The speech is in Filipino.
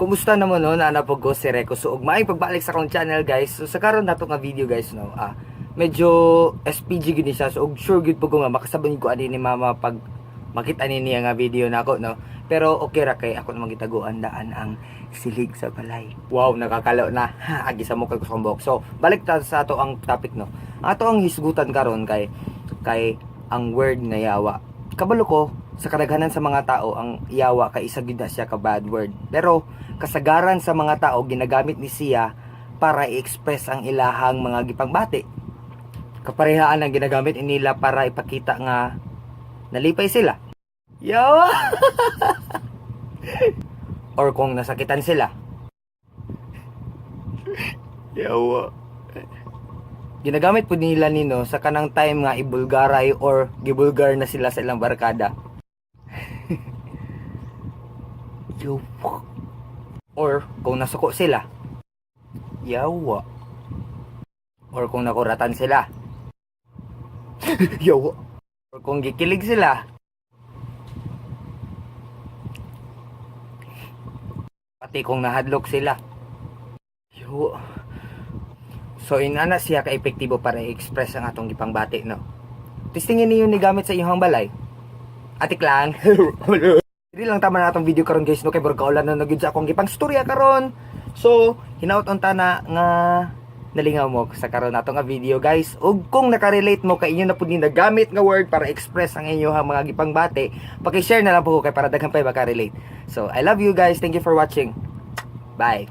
Kumusta naman no, nanapog ko si Reco. So, ug maayong pagbalik sa akong channel guys. So, sa karon nato nga video guys no. Medyo SPG gini siya. So, ug sure gud po ko nga makasabon ko ani ni mama pag makita ni niya nga video nako no. Pero okay ra kay ako namang gitaguan daan ang silig sa balay. Wow, nakakalo na. Agi sa mukha ko sa buhok. So, balik ta sa ato ang topic no. Ato ang hisgutan karon kay ang word nga yawa. Kabalo ko sa kadaghanan sa mga tao ang yawa kay isa gid na siya ka bad word. Pero kasagaran sa mga tao ginagamit ni siya para i-express ang ilahang mga gipangbati. Kaparehaan ang ginagamit nila para ipakita nga nalipay sila. Yawa. Or kung nasakitan sila. Yawa. Ginagamit po nila nino sa kanang time nga ibulgaray or gibulgar na sila sa ilang barkada. Yo. Or kung nasuko sila. Yawa. Or kung nakuratan sila. Yawa. Or kung gikilig sila. Pati kung nahadlok sila. Yawa. So inana siya ka-epektibo para i-express ang atong gipangbati no. Testingin niyo ni gamit sa iyong balay. Atik lang. Dili lang tama na atong video karon guys no kay burkaulan na nagyud sa akong gipang storya karon. So hinaut unta na nga nalingaw mo sa karon nato nga video guys. Ug kung nakarelate mo kay inyo na pud ni nagamit nga word para express ang inyong mga gipangbati, paki-share na lang po kay para daghan pa maka-relate. So I love you guys. Thank you for watching. Bye.